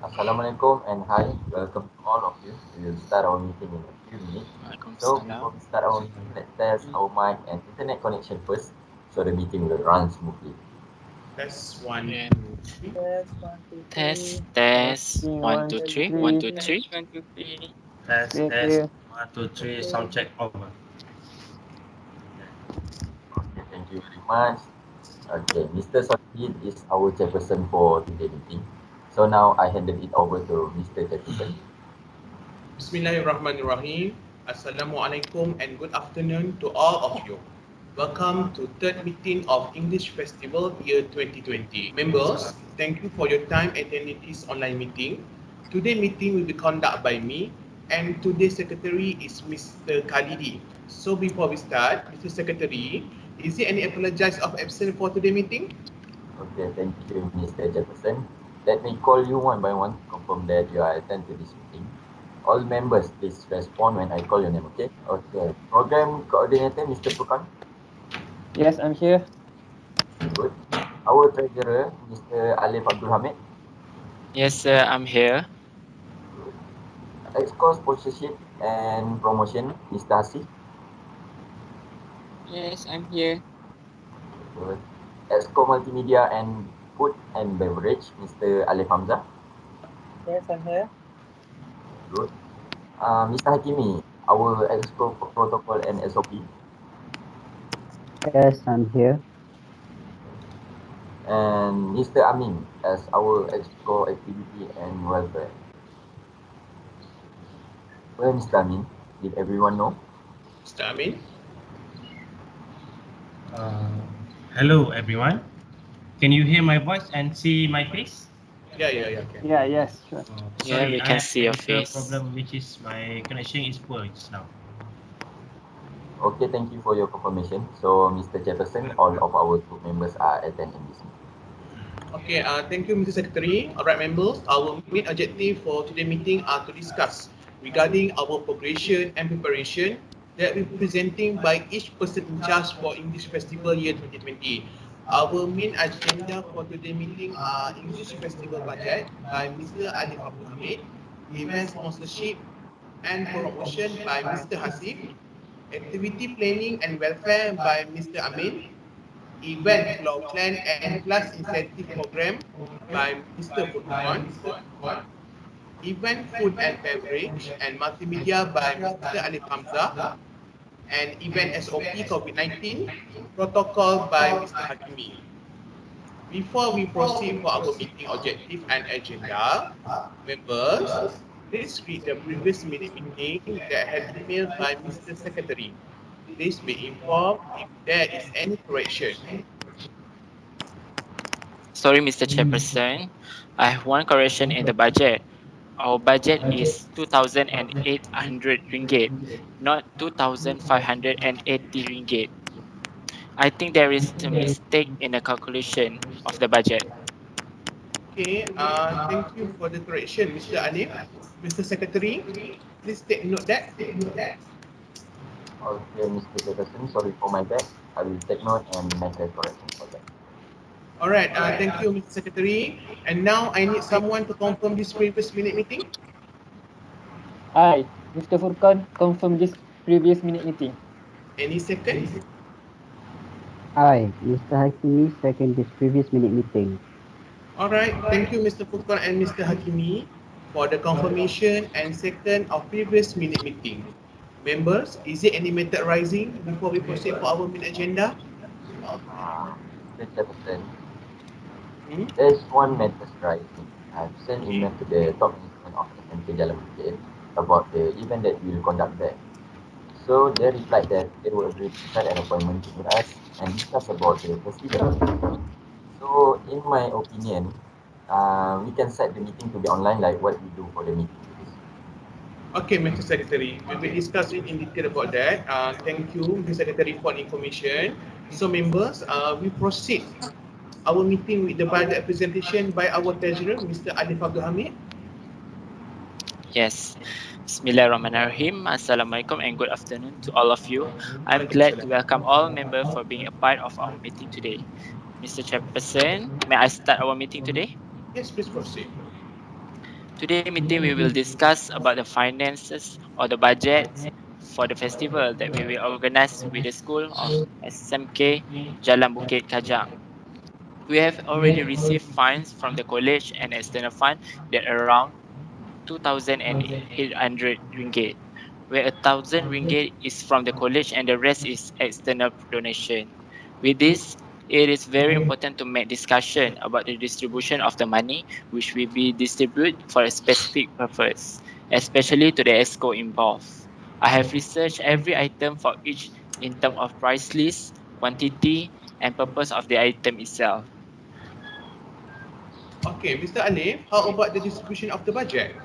Assalamualaikum and hi, welcome to all of you. We will start our meeting in a few minutes. So Waalaikumsalam. before we start our meeting, let's test our mic and internet connection first so the meeting will run smoothly. That's one, Yeah. two, three. Yes, one, two, Test, three. test. Testing, One, one, two, two, three. One, three. two, Test, three. 1, 2, 3. Test, Clear, test. clear. 1, 2, 3. Sound Okay. check over. Okay, thank you very much. Okay, Mr. Sotid is our chairperson for today's meeting. So now I handed it over to Mr. Jefferson. Bismillahirrahmanirrahim. Assalamualaikum and good afternoon to all of you. Welcome to third meeting of English Festival year 2020. Members, thank you for your time attending this online meeting. Today meeting will be conducted by me and today's secretary is Mr. Khalidi. So before we start, Mr. Secretary, is there any apologize of absence for today meeting? Okay, thank you, Mr. Jefferson. Let me call you one by one to confirm that you are attend to this meeting. All members, please respond when I call your name, okay? Okay. Program coordinator, Mr. Furkan. Yes, I'm here. Good. Our treasurer, Mr. Alif Abdul Hamid. Yes, sir. I'm here. Good. Exco sponsorship and promotion, Mr. Hasif. Yes, I'm here. Good. Exco multimedia and food and beverage, Mr. Alif Hamzah. Yes, I'm here. Good. Mr. Hakimi, our Exco protocol and SOP. Yes, I'm here. And Mr. Amin as our Exco activity and welfare. Where Mr. Amin? Did everyone know? Mr. Amin? Uh, Hello, everyone. Can you hear my voice and see my face? Yeah, can. Yeah, yes, sure. Yeah, Sorry, we I can have see your technical face. problem, which is my connection is poor just now. Okay, thank you for your confirmation. So, Mr. Jefferson, all of our group members are attending this meeting. Okay, thank you, Mr. Secretary. Alright, members, our main objective for today's meeting are to discuss regarding our progression and preparation that will be presenting by each person in charge for English Festival year 2020. Our main agenda for today's meeting are English Festival budget by Mr. Alif Abdul Hamid, event sponsorship and promotion by Mr. Hasif, activity planning and welfare by Mr. Amin, event floor plan and class incentive program by Mr. Furqan, event food and beverage and multimedia by Mr. Alif Hamzah, and event SOP COVID-19 protocol by Mr. Hakimi. Before we proceed for our meeting objective and agenda, members, please read the previous meeting that has been mailed by Mr. Secretary. Please be informed if there is any correction. Sorry, Mr. Chairperson. I have one correction in the budget. Our budget is 2,800 ringgit, not 2,580 ringgit. I think there is a mistake in the calculation of the budget. Okay, thank you for the correction, Mr. Alif. Mr. Secretary, please take note that. Okay, Mr. Jefferson, sorry for my bad. I will take note and make a correction for that. Alright, thank you, Mr. Secretary. And now I need someone to confirm this previous minute meeting. Hi, Mr. Furkan, confirm this previous minute meeting. Any second? Hi, Mr. Hakimi, second this previous minute meeting. Alright, thank you, Mr. Furqan and Mr. Hakimi, for the confirmation and second of previous minute meeting. Members, is there any method rising before we proceed for our main agenda? Mr. Jefferson, Hmm? there's one matter rising. I've sent Okay. email to the top management of SMK Jalan Bukit about the event that we will conduct there. So they replied that they will agree to set an appointment to meet us and discuss about the festival. So in my opinion, we can set the meeting to be online like what we do for the meeting today. Okay, Mr. Secretary, we will discuss it in detail about that. Thank you, Mr. Secretary, for the information. So, members, we proceed our meeting with the budget presentation by our treasurer, Mr. Alif Abdul Hamid. Yes. Bismillahirrahmanirrahim. Assalamualaikum and good afternoon to all of you. I'm glad to Waalaikumsalam. welcome all members for being a part of our meeting today. Mr. Chairperson, may I start our meeting today? Yes, please proceed. Today meeting we will discuss about the finances or the budget for the festival that we will organize with the school of SMK Jalan Bukit Kajang. We have already received funds from the college and external fund that around 2,800 ringgit, where 1,000 ringgit is from the college and the rest is external donation. With this, it is very important to make discussion about the distribution of the money which will be distributed for a specific purpose, especially to the ESCO involved. I have researched every item for each in terms of price list, quantity, and purpose of the item itself. Okay, Mr. Alif, how about the distribution of the budget?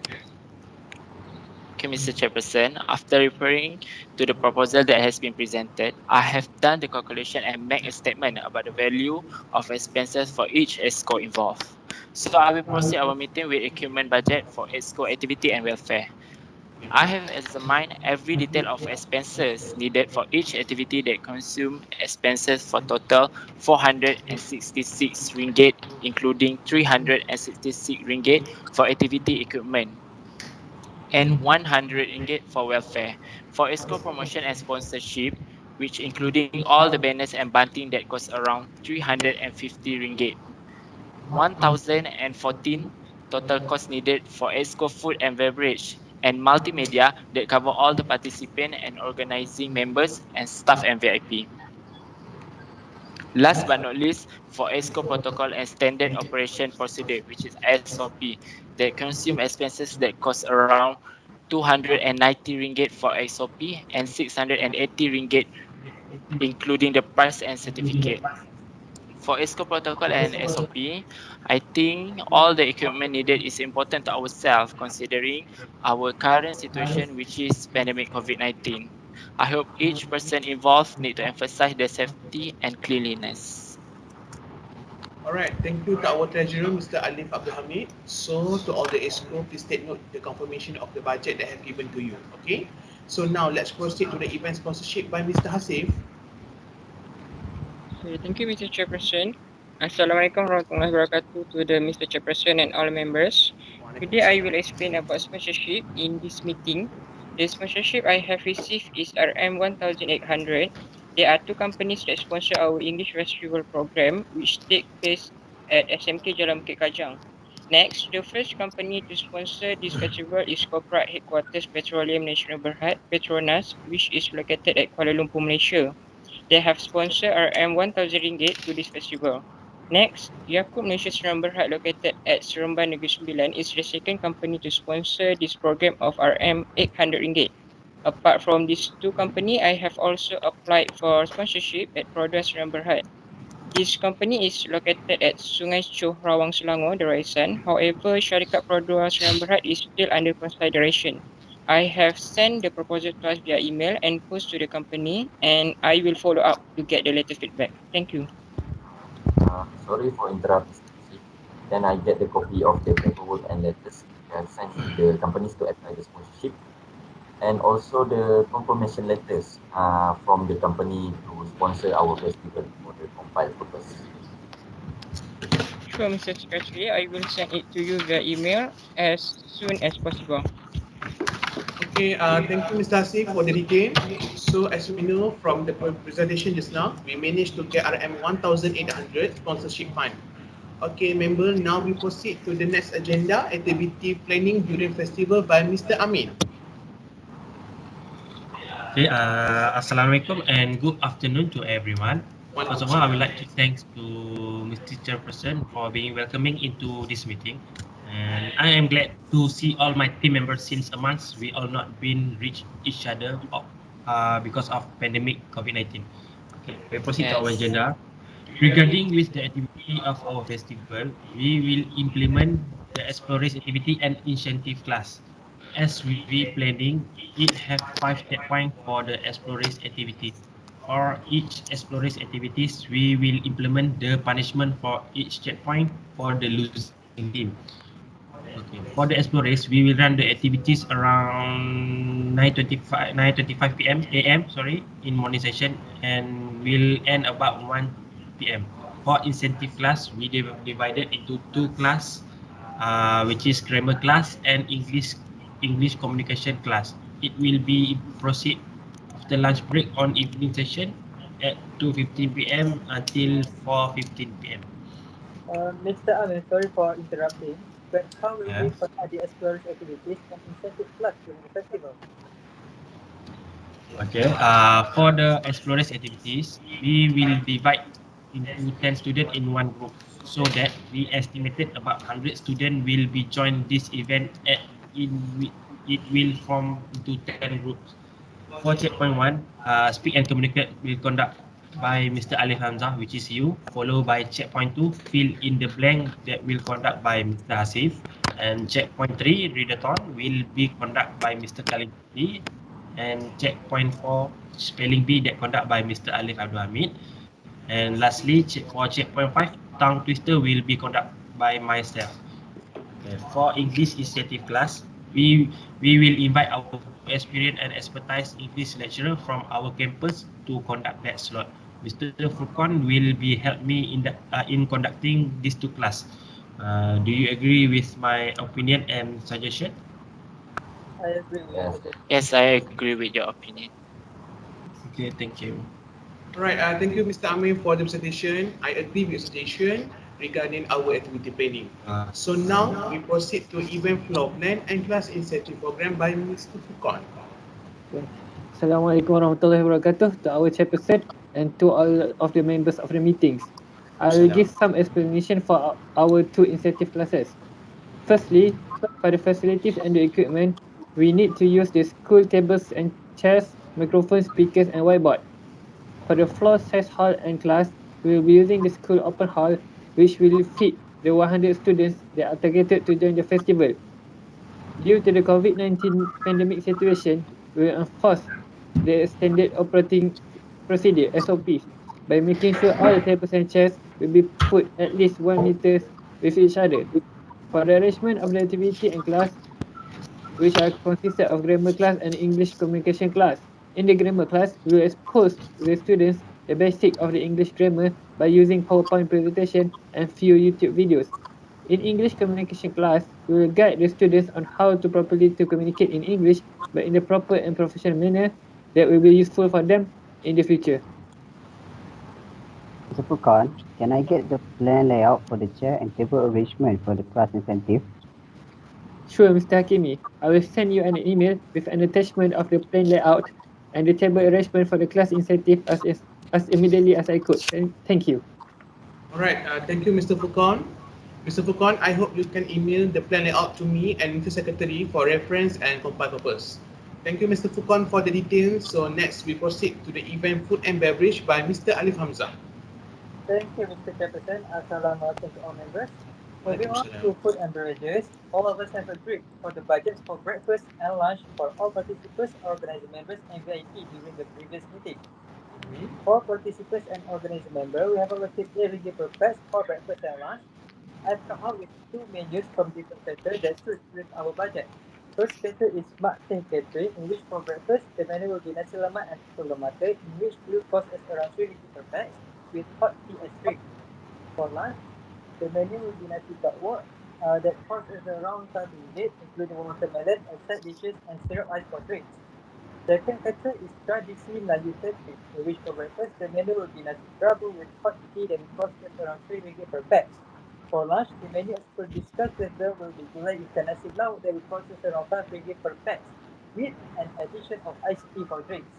Okay, Mr. Chairperson, after referring to the proposal that has been presented, I have done the calculation and make a statement about the value of expenses for each ESCO involved. So I will proceed our meeting with equipment budget for ESCO activity and welfare. I have examined every detail of expenses needed for each activity that consume expenses for total 466 ringgit, including 366 ringgit for activity equipment and 100 ringgit for welfare. For ESCO promotion and sponsorship, which including all the banners and bunting that cost around 350 ringgit. 1,014 total cost needed for ESCO food and beverage and multimedia that cover all the participant and organizing members and staff and VIP. Last but not least, for ESCO protocol and standard operation procedure, which is SOP, that consume expenses that cost around 290 ringgit for SOP and 680 ringgit including the price and certificate. For ESCO protocol and SOP, I think all the equipment needed is important to ourselves considering our current situation which is pandemic COVID-19. I hope each person involved need to emphasize the safety and cleanliness. Alright, thank you to our treasurer, Mr. Alif Abdul Hamid. So, to all the ESCO, please take note the confirmation of the budget that I have given to you. Okay? So now let's proceed to the event sponsorship by Mr. Hasif. Okay, thank you, Mr. Chairperson. Assalamualaikum warahmatullahi wabarakatuh to the Mr. Chairperson and all members. Today, I will explain about sponsorship in this meeting. The sponsorship I have received is RM 1,800. There are two companies that sponsor our English Festival program, which take place at SMK Jalan Bukit Kajang. Next, the first company to sponsor this festival is Corporate Headquarters Petroleum Nasional Berhad, Petronas, which is located at Kuala Lumpur, Malaysia. They have sponsored RM 1,000 ringgit to this festival. Next, Yakult Malaysia Seram Berhad located at Seremban Negeri Sembilan is the second company to sponsor this program of RM 800 ringgit. Apart from these two companies, I have also applied for sponsorship at Product Seram Berhad. This company is located at Sungai Choh, Rawang, Selangor, Daraisan. However, Syarikat Product Seram Berhad is still under consideration. I have sent the proposal to us via email and post to the company, and I will follow up to get the latest feedback. Thank you. Sorry for interrupting, Stacey. Then I get the copy of the paperwork and letters which I have sent to the companies to apply the sponsorship, and also the confirmation letters from the company to sponsor our festival for the compiled purpose. Sure, Mr. Secretary, I will send it to you via email as soon as possible. Okay, thank you, Mr. Hasif, for the detail. So, as we know from the presentation just now, we managed to get RM 1,800 sponsorship fund. Okay, member, now we proceed to the next agenda, activity planning during festival by Mr. Amin. Okay, Assalamualaikum and good afternoon to everyone. First of all, I would like to thanks to Mr. Chairperson for being welcoming into this meeting. And I am glad to see all my team members since a month. We all not been reach each other because of pandemic COVID-19. Okay, we proceed to our Yes. agenda. Regarding with the activity of our festival, we will implement the exploration activity and incentive class. As we planning, it have 5 checkpoints for the exploration activity. For each exploration activities, we will implement the punishment for each checkpoint for the losing team. Okay. For the explorers, we will run the activities around 9:25 p.m. AM. Sorry, in morning session, and will end about 1 p.m. For incentive class, we divided into two class. which is grammar class and English communication class. It will be proceed after lunch break on evening session at 2:15 p.m. until 4:15 p.m. Mr. Amin, sorry for interrupting, but how will we Yeah. conduct the explorers activities and incentive class during the festival? Okay. For the explorers activities, we will divide into 10 students in one group so that we estimated about 100 students will be join this event at it will form into 10 groups. For checkpoint one, speak and communicate will conduct by Mr. Alif Hamzah, which is you, followed by checkpoint two, fill in the blank that will conduct by Mr. Hasif, and checkpoint three, readathon will be conduct by Mr. Khalidi, and checkpoint four, spelling bee that conduct by Mr. Alif Abdul Hamid, and lastly, for checkpoint five, tongue twister will be conduct by myself. Okay, for English initiative class, we will invite our experienced and expertise English lecturer from our campus to conduct that slot. Mr. Furqan will be help me in conducting these two class. Do you agree with my opinion and suggestion? I agree with your Yes. suggestion. Yes, I agree with your opinion. Okay, thank you. Alright, thank you, Mr. Amir, for the presentation. I agree with your suggestion regarding our activity planning. So now we proceed to event floor plan and class incentive program by Mr. Fukon. Okay. Assalamualaikum warahmatullahi wabarakatuh to our chairperson and to all of the members of the meetings. I will give some explanation for our two incentive classes. Firstly, for the facilities and the equipment, we need to use the school tables and chairs, microphones, speakers, and whiteboard. For the floor size hall and class, we will be using the school open hall, which will fit the 100 students that are targeted to join the festival. Due to the COVID-19 pandemic situation, we will enforce the standard operating procedure (SOPs) by making sure all the tables and chairs will be put at least 1 meters with each other. For the arrangement of the activity and class, which are consisted of grammar class and English communication class. In the grammar class, we will expose the students the basic of the English grammar by using PowerPoint presentation and few YouTube videos. In English communication class, we will guide the students on how to properly to communicate in English, but in a proper and professional manner that will be useful for them in the future. Mr. Furkan, can I get the plan layout for the chair and table arrangement for the class incentive? Sure, Mr. Hakimi. I will send you an email with an attachment of the plan layout and the table arrangement for the class incentive as immediately as I could. Thank you. Alright, thank you, Mr. Fukon. Mr. Fukon, I hope you can email the plan layout to me and Mr. Secretary for reference and compile purpose. Thank you, Mr. Fukon, for the details. So next, we proceed to the event food and beverage by Mr. Alif Hamzah. Thank you, Mr. Jefferson. Assalamualaikum to all members. Moving on to food and beverages, all of us have agreed for the budget for breakfast and lunch for all participants, organizer members, and VIP during the previous meeting. For participants and organizer member, we have allocated ringgit per pax for breakfast and lunch. I've come up with two menus from different catering that suits with our budget. First cater is Smart Thing Catering, in which for breakfast, the menu will be nasi lemak and telur mata, in which will cost us around 3 ringgit per pax, with hot tea as drink. For lunch, the menu will be nasi bakwa, that costs us around 5 ringgit, including watermelon and side dishes and syrup ice for drinks. Second cater is Tradisi Melayu Catering, in which for breakfast, the menu will be nasi kerabu with hot tea that will cost us around 3 ringgit per pax. For lunch, the menu as per discussed with them will be gulai ikan nasi lauk that will cost us around 5 ringgit per pax, with an addition of iced tea for drinks.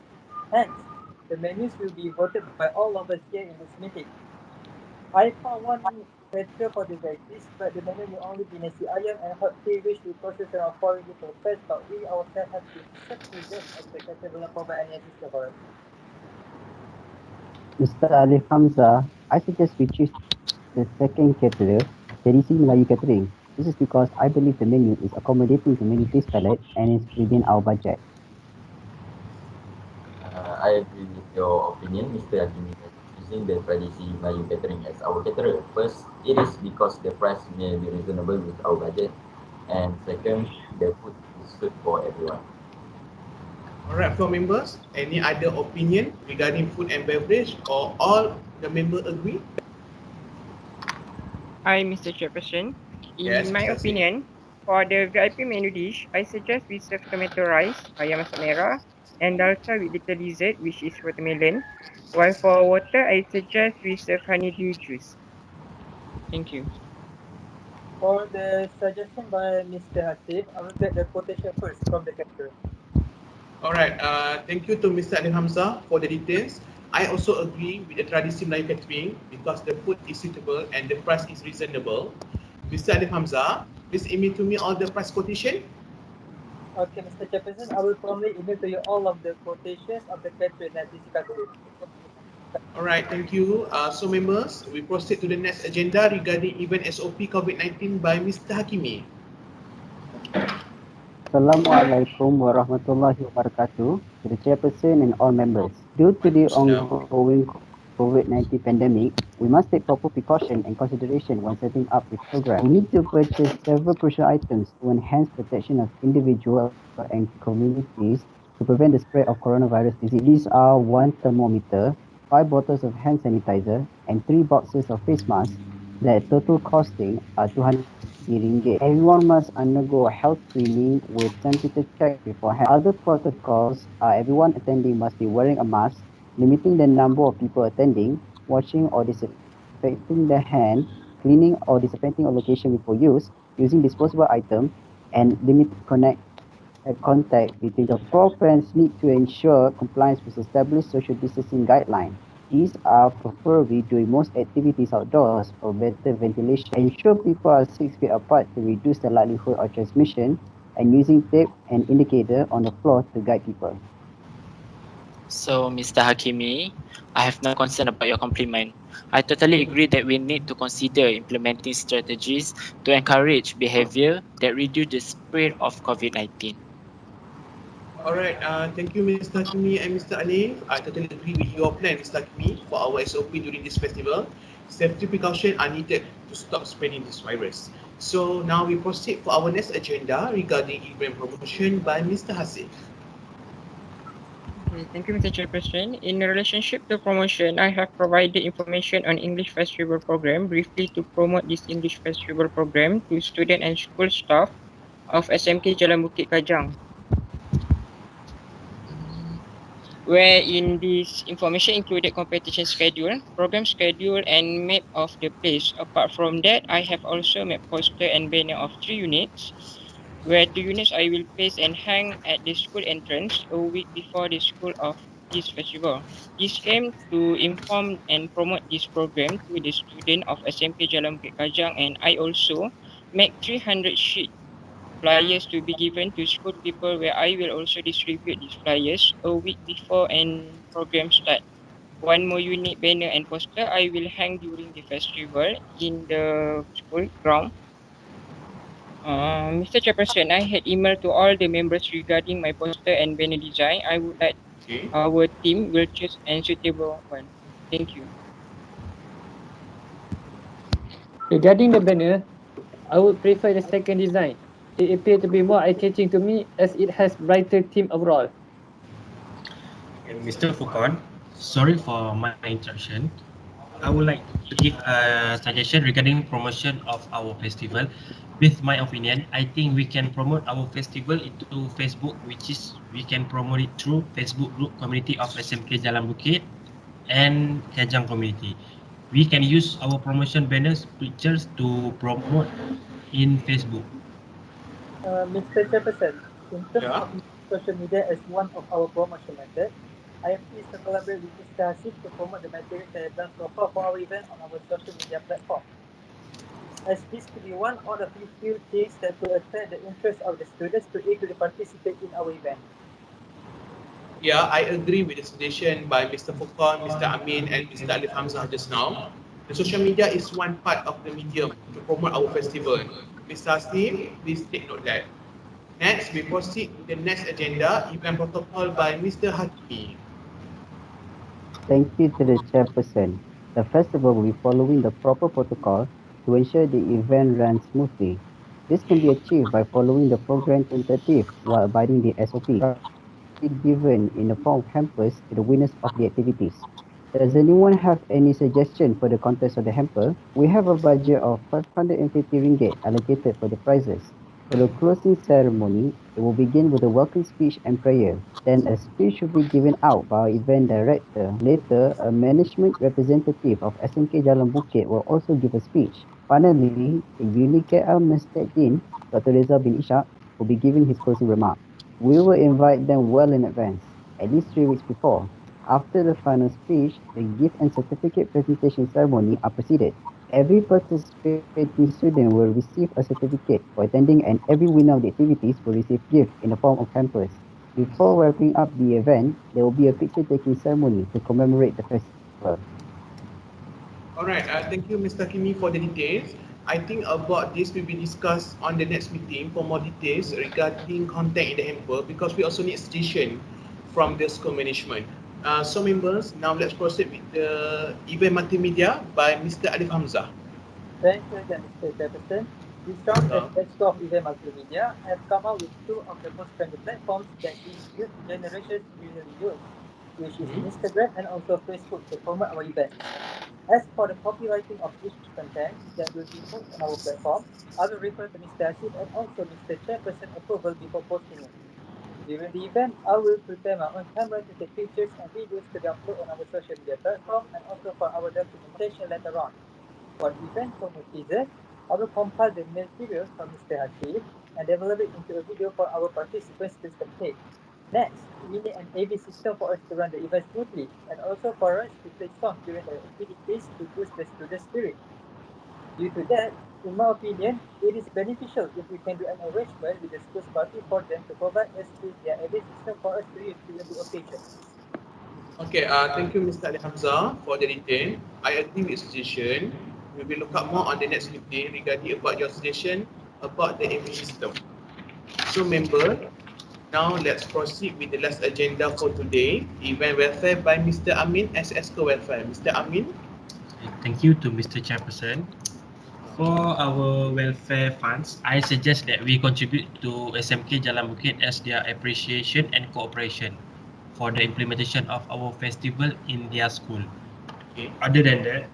Hence, the menus will be voted by all of us here in this meeting. I found one better for the veggies, but the menu will only be nasi ayam and hot tea, which will cost us around 4 ringgit per pax, but we ourselves have to serve to them as the caterer will not provide any assistance for us. Mr. Alif Hamza, I suggest we choose the second caterer, Tradisi Melayu Catering. This is because I believe the menu is accommodating to many taste palette and is within our budget. I agree with your opinion, Mr. Hakimi, that choosing the Tradisi Melayu Catering as our caterer. First, it is because the price may be reasonable with our budget, and second, the food is good for everyone. Alright, floor members, any other opinion regarding food and beverage or all the members agree? Hi, Mr. Chairperson. Yes, In my Mr. Hasif. opinion, for the VIP menu dish, I suggest we serve tomato rice, ayam masak merah, and dalcha with little dessert, which is watermelon. While for water, I suggest we serve honeydew juice. Thank you. For the suggestion by Mr. Hasif, I will get the quotation first from the caterer. Alright, thank you to Mr. Ali Hamzah for the details. I also agree with the tradisi Melayu catering because the food is suitable and the price is reasonable. Mr. Ali Hamzah, please email to me all the price quotation. Okay, Mr. Chairperson, I will formally email to you all of the quotations of the caterer that discussed with. Alright, thank you. So members, we proceed to the next agenda regarding event SOP COVID-19 by Mr. Hakimi. Assalamualaikum warahmatullahi wabarakatuh to the chairperson and all members. Due to the Waalaikumsalam. ongoing COVID-19 pandemic, we must take proper precaution and consideration when setting up the program. We need to purchase several crucial items to enhance protection of individual and communities to prevent the spread of coronavirus disease. These are one thermometer, 5 bottles of hand sanitizer, and 3 boxes of face masks that total costing are 250 ringgit. Everyone must undergo a health screening with temperature check beforehand. Other protocols are everyone attending must be wearing a mask, limiting the number of people attending, washing or disinfecting the hand, cleaning or disinfecting a location before use, using disposable items, and limit contact between the four friends need to ensure compliance with established social distancing guidelines. These are preferably during most activities outdoors for better ventilation. Ensure people are 6 feet apart to reduce the likelihood of transmission and using tape and indicator on the floor to guide people. So, Mr. Hakimi, I have no concern about your compliment. I totally agree that we need to consider implementing strategies to encourage behavior that reduce the spread of COVID-19. Alright, thank you Mr. Hakimi and Mr. Alif. I totally agree with your plan Mr. Hakimi for our SOP during this festival. Safety precautions are needed to stop spreading this virus. So now we proceed for our next agenda regarding event promotion by Mr. Hasif. Okay, thank you, Mr. Chairperson. In relationship to promotion, I have provided information on English Festival Program briefly to promote this English Festival Program to student and school staff of SMK Jalan Bukit Kajang. Where in this information included competition schedule, program schedule, and map of the place. Apart from that, I have also made poster and banner of 3 units, where 2 units I will place and hang at the school entrance a week before the school of this festival. This aim to inform and promote this program to the student of SMK Jalan Bukit Kajang, and I also make 300 sheet flyers to be given to school people where I will also distribute these flyers a week before and program start. One more unique banner and poster I will hang during the festival in the school ground. Mr. Chairperson, I had emailed to all the members regarding my poster and banner design. I would like Okay. our team will choose a suitable one. Thank you. Regarding the banner, I would prefer the second design. It appeared to be more eye-catching to me as it has brighter theme overall. Mr. Fukon, sorry for my interruption. I would like to give a suggestion regarding promotion of our festival. With my opinion, I think we can promote our festival into Facebook, which is we can promote it through Facebook group community of SMK Jalan Bukit and Kajang community. We can use our promotion banners pictures to promote in Facebook. Mr. Chairperson, in terms Yeah. of social media as one of our promotion method, I am pleased to collaborate with Mr. Hasif to promote the material that I have done so far for our event on our social media platform. As this could be one of the few things that could attract the interest of the students to eagerly participate in our event. Yeah, I agree with the suggestion by Mr. Fukon, Mr. Amin, and Mr. Alif Hamzah just now. The social media is one part of the medium to promote our festival. Mr. Hasif, please take note that. Next, we proceed to the next agenda, event protocol by Mr. Hakimi. Thank you to the chairperson. The festival will be following the proper protocol to ensure the event runs smoothly. This can be achieved by following the program tentative while abiding the SOP. Prizes will be given in the form of hampers to the winners of the activities. Does anyone have any suggestion for the contents of the hamper? We have a budget of 550 ringgit allocated for the prizes. For the closing ceremony, it will begin with a welcome speech and prayer. Then a speech will be given out by our event director. Later, a management representative of SMK Jalan Bukit will also give a speech. Finally, the Unikl Mestech Dean, Dr. Reza bin Ishak, will be giving his closing remark. We will invite them well in advance, at least 3 weeks before. After the final speech, the gift and certificate presentation ceremony are proceeded. Every participating student will receive a certificate for attending, and every winner of the activities will receive gift in the form of hampers. Before wrapping up the event, there will be a picture taking ceremony to commemorate the festival. Alright, thank you, Mr. Kimi, for the details. I think about this will be discussed on the next meeting for more details regarding content in the hamper because we also need suggestion from the school management. So members, now let's proceed with the event multimedia by Mr. Alif Hamzah. Thank you again, Mr. Jefferson. We strong as Uh, Exco of Event Multimedia have come up with two of the most trendy platforms that these youth generations usually use, which is mhm. Instagram and also Facebook to promote our events. As for the copywriting of each content that will be put on our platform, I will refer to Mr. Asif and also Mr. Chairperson approval before posting it. During the event, I will prepare my own camera to take pictures and videos to be uploaded on our social media platform and also for our documentation later on. For the event promo teaser, I will compile the materials from Mr. Hasif and develop it into a video for our participants to spectate. Next, we need an AV system for us to run the event smoothly and also for us to play songs during the activities to boost the student spirit. Due to that, in my opinion, it is beneficial if we can do an arrangement with the school's party for them to provide us with their AV system for us to use during the occasion. Okay, thank you, Mr. Ali Hamzah, for the detail. I agree with your suggestion. We will look up more on the next meeting regarding about your suggestion about the AV system. So, member, now let's proceed with the last agenda for today, event welfare by Mr. Amin as ESCO welfare. Mr. Amin. Thank you to Mr. Chairperson. For our welfare funds, I suggest that we contribute to SMK Jalan Bukit as their appreciation and cooperation for the implementation of our festival in their school. Okay. Other than that,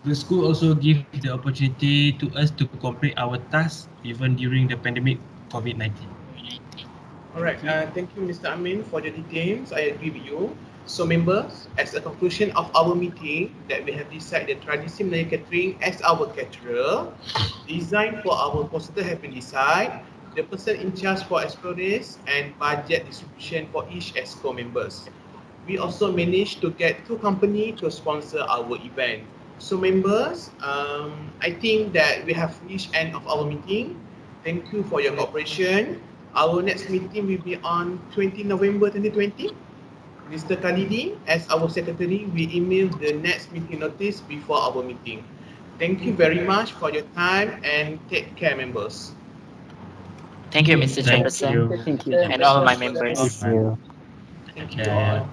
the school also gives the opportunity to us to complete our tasks even during the pandemic COVID-19. All right. Thank you, Mr. Amin, for the details. I agree with you. So, members, as a conclusion of our meeting, that we have decided Tradisi Melayu Catering as our caterer, design for our poster have been decided, the person in charge for explorers and budget distribution for each ESCO members. We also managed to get two companies to sponsor our event. So members, I think that we have reached end of our meeting. Thank you for your cooperation. Our next meeting will be on 20 November 2020. Mr. Khalidi, as our secretary, we email the next meeting notice before our meeting. Thank you very much for your time and take care, members. Thank you, Mr. Thank Chairperson, you. Thank you, Thank Mr. you. and all Chairperson, my Mr. Thank members. Asif. you. Take Thank you all. care.